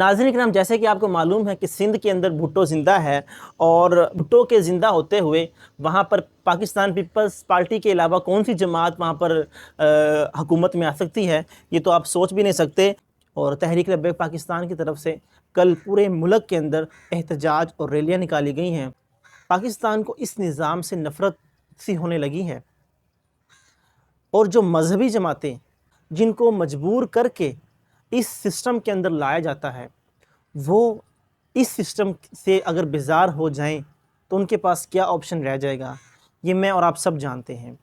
नाज़रीन इकराम, जैसे कि आपको मालूम है कि सिंध के अंदर भुट्टो ज़िंदा है और भुट्टो के ज़िंदा होते हुए वहाँ पर पाकिस्तान पीपल्स पार्टी के अलावा कौन सी जमात वहाँ पर हुकूमत में आ सकती है, ये तो आप सोच भी नहीं सकते। और तहरीक लब्बैक पाकिस्तान की तरफ से कल पूरे मुल्क के अंदर एहतजाज और रैलियाँ निकाली गई हैं। पाकिस्तान को इस निज़ाम से नफ़रत सी होने लगी है और जो मजहबी जमातें जिनको मजबूर करके इस सिस्टम के अंदर लाया जाता है, वो इस सिस्टम से अगर बेज़ार हो जाएं तो उनके पास क्या ऑप्शन रह जाएगा, ये मैं और आप सब जानते हैं।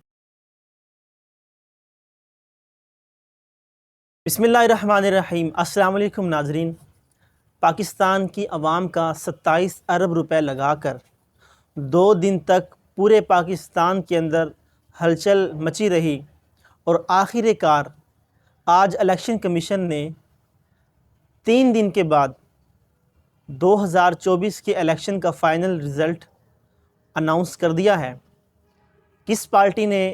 बिस्मिल्लाहिर्रहमानिर्रहीम। अस्सलाम वालेकुम नाज़रीन। पाकिस्तान की आवाम का 27 अरब रुपए लगाकर 2 दिन तक पूरे पाकिस्तान के अंदर हलचल मची रही और आखिरकार आज इलेक्शन कमीशन ने 3 दिन के बाद 2024 के इलेक्शन का फ़ाइनल रिज़ल्ट अनाउंस कर दिया है। किस पार्टी ने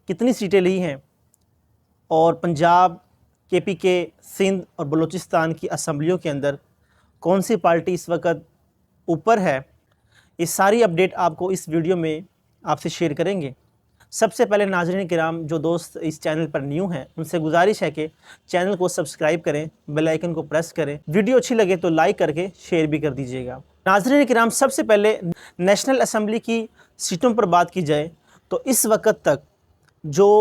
कितनी सीटें ली हैं और पंजाब, KPK, सिंध और बलूचिस्तान की असम्बलियों के अंदर कौन सी पार्टी इस वक्त ऊपर है, ये सारी अपडेट आपको इस वीडियो में आपसे शेयर करेंगे। सबसे पहले नाज़रीन किराम, जो दोस्त इस चैनल पर न्यू हैं उनसे गुजारिश है कि चैनल को सब्सक्राइब करें, बेल आइकन को प्रेस करें, वीडियो अच्छी लगे तो लाइक करके शेयर भी कर दीजिएगा। नाज़रीन किराम, सबसे पहले नेशनल असम्बली की सीटों पर बात की जाए तो इस वक्त तक जो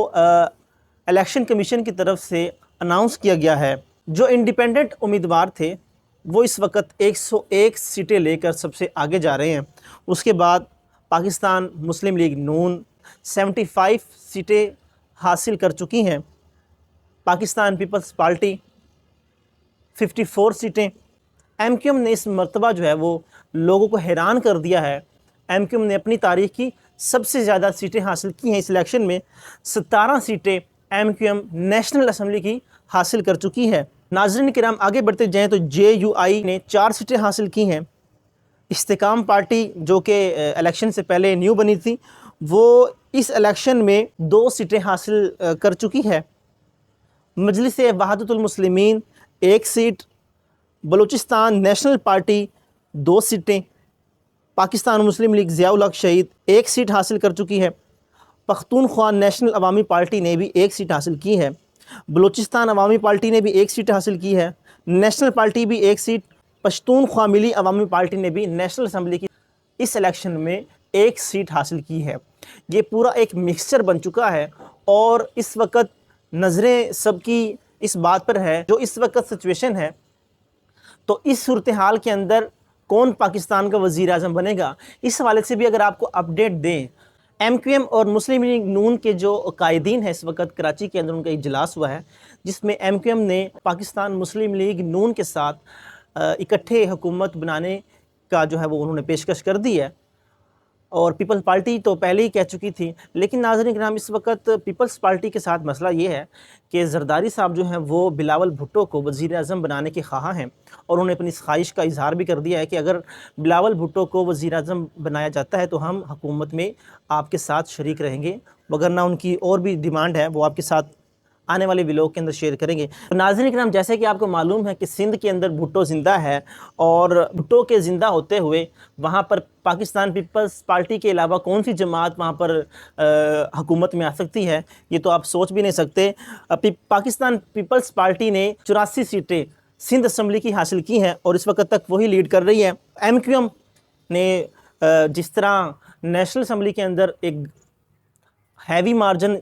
इलेक्शन कमीशन की तरफ से अनाउंस किया गया है, जो इंडिपेंडेंट उम्मीदवार थे वो इस वक्त 101 सीटें लेकर सबसे आगे जा रहे हैं। उसके बाद पाकिस्तान मुस्लिम लीग नून 75 सीटें हासिल कर चुकी हैं। पाकिस्तान पीपल्स पार्टी 54 सीटें। MQM ने इस मरतबा जो है वो लोगों को हैरान कर दिया है। MQM ने अपनी तारीख की सबसे ज़्यादा सीटें हासिल की हैं। इस इलेक्शन में 17 सीटें MQM नेशनल असम्बली की हासिल कर चुकी है। नाज़रीन किराम, आगे बढ़ते जाएँ तो JUI ने 4 सीटें हासिल की हैं। इस्तेकाम पार्टी जो कि इलेक्शन से पहले न्यू बनी थी, वो इस इलेक्शन में 2 सीटें हासिल कर चुकी है। मजलिस वहादतुल मुस्लिमीन 1 सीट, बलूचिस्तान नेशनल पार्टी 2 सीटें, पाकिस्तान मुस्लिम लीग ज़िया-उल हक शहीद 1 सीट हासिल कर चुकी है। पख्तूनख्वा नेशनल अवामी पार्टी ने भी 1 सीट हासिल की है। बलूचिस्तान अवामी पार्टी ने भी 1 सीट हासिल की है। नेशनल पार्टी भी 1 सीट, पश्तूनख्वा मिली अवामी पार्टी ने भी नेशनल असम्बली की इस इलेक्शन में 1 सीट हासिल की है। ये पूरा एक मिक्सचर बन चुका है और इस वक्त नज़रें सबकी इस बात पर है, जो इस वक्त सिचुएशन है, तो इस सूरत हाल के अंदर कौन पाकिस्तान का वज़ीर आज़म बनेगा, इस हवाले से भी अगर आपको अपडेट दें। MQM और मुस्लिम लीग नून के जो कायदीन हैं, इस वक्त कराची के अंदर उनका इजलास हुआ है, जिसमें MQM ने पाकिस्तान मुस्लिम लीग नून के साथ इकट्ठे हुकूमत बनाने का जो है वो उन्होंने पेशकश कर दी है। और पीपल्स पार्टी तो पहले ही कह चुकी थी, लेकिन नाज़रीन किराम, इस वक्त पीपल्स पार्टी के साथ मसला ये है कि ज़रदारी साहब जो हैं वो बिलावल भुट्टो को वज़ीर आज़म बनाने के ख़्वाह हैं और उन्होंने अपनी ख्वाहिश का इजहार भी कर दिया है कि अगर बिलावल भुट्टो को वज़ीर आज़म बनाया जाता है तो हम हुकूमत में आपके साथ शरीक रहेंगे, वगरना उनकी और भी डिमांड है वो आपके साथ आने वाले व्लॉग के अंदर शेयर करेंगे। तो नाज़रीन किराम, जैसे कि आपको मालूम है कि सिंध के अंदर भुट्टो ज़िंदा है और भुट्टो के ज़िंदा होते हुए वहाँ पर पाकिस्तान पीपल्स पार्टी के अलावा कौन सी जमात वहाँ पर हुकूमत में आ सकती है, ये तो आप सोच भी नहीं सकते। पाकिस्तान पीपल्स पार्टी ने 84 सीटें सिंध असम्बली की हासिल की हैं और इस वक्त तक वही लीड कर रही है। MQM ने जिस तरह नेशनल असम्बली के अंदर एक हैवी मार्जिन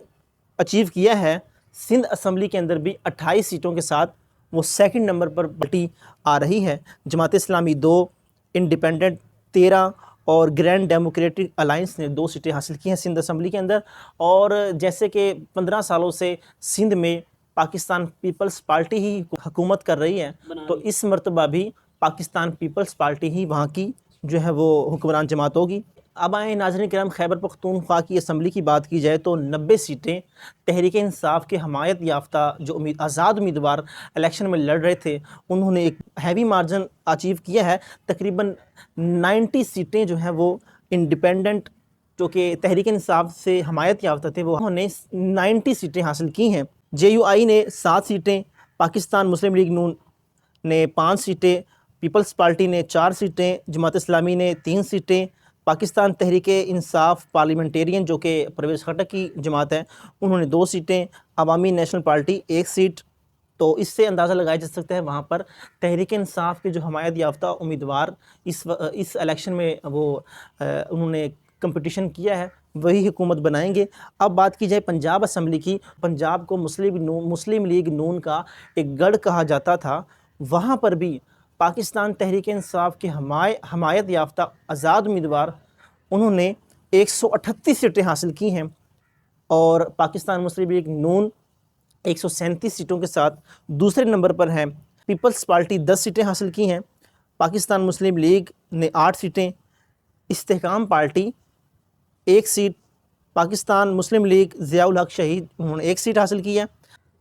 अचीव किया है, सिंध असम्बली के अंदर भी 28 सीटों के साथ वो सेकंड नंबर पर पार्टी आ रही है। जमात इस्लामी 2, इंडिपेंडेंट 13 और ग्रैंड डेमोक्रेटिक अलायंस ने 2 सीटें हासिल की हैं सिंध असम्बली के अंदर। और जैसे कि 15 सालों से सिंध में पाकिस्तान पीपल्स पार्टी ही हुकूमत कर रही है, तो इस मरतबा भी पाकिस्तान पीपल्स पार्टी ही वहाँ की जो है वो हुक्मरान जमात होगी। अब आए नाज़रीन किराम, खैबर पख्तूनख्वा की असम्बली की बात की जाए तो 90 सीटें तहरीक इंसाफ के हमायत याफ्ता जो आज़ाद उम्मीदवार इलेक्शन में लड़ रहे थे, उन्होंने एक हैवी मार्जिन अचीव किया है। तकरीबन 90 सीटें जो हैं वो इंडिपेंडेंट जो कि तहरीक इंसाफ से हमायत याफ्ता थे, वो उन्होंने 90 सीटें हासिल की हैं। JUI ने 7 सीटें, पाकिस्तान मुस्लिम लीग नून ने 5 सीटें پیپلز پارٹی نے 4 سیٹیں، جماعت اسلامی نے 3 سیٹیں، پاکستان تحریک انصاف پارلیمنٹیرین جو کہ پرویز خٹک کی جماعت ہے انہوں نے 2 سیٹیں، عوامی نیشنل پارٹی 1 سیٹ۔ تو اس سے اندازہ لگایا جا سکتا ہے وہاں پر تحریک انصاف کے جو حمایت یافتہ امیدوار اس الیکشن میں انہوں نے کمپٹیشن کیا ہے وہی حکومت بنائیں گے۔ اب بات کی جائے پنجاب اسمبلی کی، پنجاب کو مسلم لیگ نون کا ایک گڑھ کہا جاتا تھا، وہاں پر بھی پاکستان تحریک انصاف کے حمایت یافتہ آزاد امیدوار انہوں نے 138 سیٹیں حاصل کی ہیں، اور پاکستان مسلم لیگ نون 137 سیٹوں کے ساتھ دوسرے نمبر پر ہیں۔ پیپلز پارٹی 10 سیٹیں حاصل کی ہیں، پاکستان مسلم لیگ نے 8 سیٹیں، استحکام پارٹی 1 سیٹ، پاکستان مسلم لیگ ضیاء الحق شہید انہوں نے 1 سیٹ حاصل کی ہے۔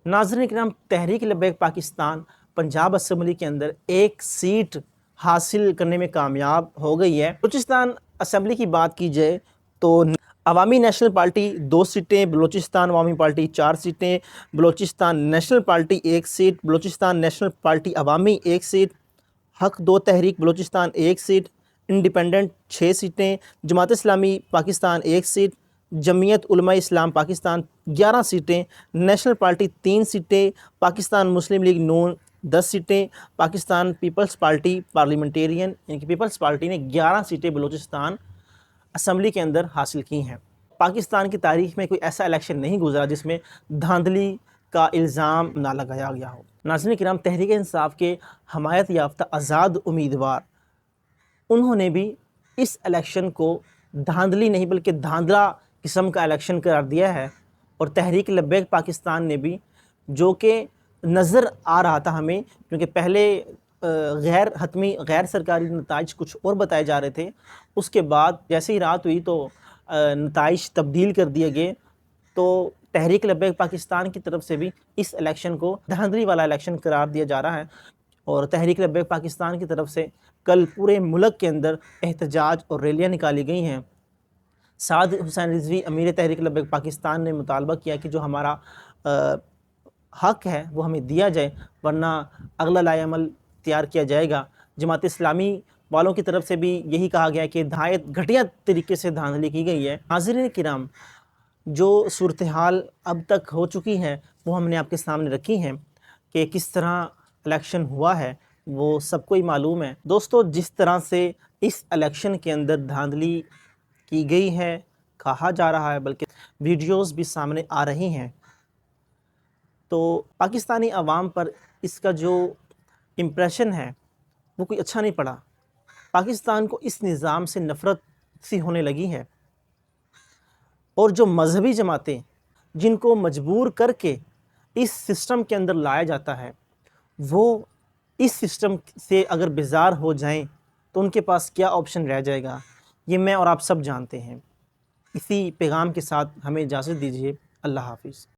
ناظرین کرام، تحریک لبیک پاکستان پنجاب اسمبلی کے اندر 1 سیٹ حاصل کرنے میں کامیاب ہو گئی ہے۔ بلوچستان اسمبلی کی بات کی جائے تو عوامی نیشنل پارٹی 2 سیٹیں، بلوچستان عوامی پارٹی 4 سیٹیں، Balochistan national party 1 seat, Balochistan national party Awami 1 set, حق 2 تحریک بلوچستان 1 سیٹ، انڈیپینڈنٹ 6 سیٹیں، جماعت اسلامی پاکستان 1 سیٹ، جمعیت علماء اسلام پاکستان 11 سیٹیں، نیشنل پارٹی 3 سیٹیں، پاکستان مسلم لیگ نون 10 سیٹیں، پاکستان پیپلز پارٹی پارلیمنٹیرین یعنی کہ پیپلز پارٹی نے 11 سیٹیں بلوچستان اسمبلی کے اندر حاصل کی ہیں۔ پاکستان کی تاریخ میں کوئی ایسا الیکشن نہیں گزرا جس میں دھاندلی کا الزام نہ لگایا گیا ہو۔ ناظرین کرام، تحریک انصاف کے حمایت یافتہ آزاد امیدوار انہوں نے بھی اس الیکشن کو دھاندلی نہیں بلکہ دھاندلا قسم کا الیکشن قرار دیا ہے، اور تحریک لبیک پاکستان نے بھی، جو کہ نظر آ رہا تھا ہمیں کیونکہ پہلے غیر حتمی غیر سرکاری نتائج کچھ اور بتائے جا رہے تھے، اس کے بعد جیسے ہی رات ہوئی تو نتائج تبدیل کر دیے گئے، تو تحریک لبیک پاکستان کی طرف سے بھی اس الیکشن کو دھاندلی والا الیکشن قرار دیا جا رہا ہے، اور تحریک لبیک پاکستان کی طرف سے کل پورے ملک کے اندر احتجاج اور ریلیاں نکالی گئی ہیں۔ سعد حسین رضوی امیر تحریک لبیک پاکستان نے مطالبہ کیا کہ جو ہمارا حق ہے وہ ہمیں دیا جائے ورنہ اگلا لائحہ عمل تیار کیا جائے گا۔ جماعت اسلامی والوں کی طرف سے بھی یہی کہا گیا کہ گھٹیا طریقے سے دھاندلی کی گئی ہے۔ ناظرین کرام، جو صورتحال اب تک ہو چکی ہے وہ ہم نے آپ کے سامنے رکھی ہیں کہ کس طرح الیکشن ہوا ہے، وہ سب کو ہی معلوم ہے۔ دوستو، جس طرح سے اس الیکشن کے اندر دھاندلی کی گئی ہے، کہا جا رہا ہے، بلکہ ویڈیوز بھی سامنے آ رہی ہیں، تو پاکستانی عوام پر اس کا جو امپریشن ہے وہ کوئی اچھا نہیں پڑا۔ پاکستان کو اس نظام سے نفرت سی ہونے لگی ہے، اور جو مذہبی جماعتیں جن کو مجبور کر کے اس سسٹم کے اندر لایا جاتا ہے، وہ اس سسٹم سے اگر بیزار ہو جائیں تو ان کے پاس کیا آپشن رہ جائے گا، یہ میں اور آپ سب جانتے ہیں۔ اسی پیغام کے ساتھ ہمیں اجازت دیجیے۔ اللہ حافظ۔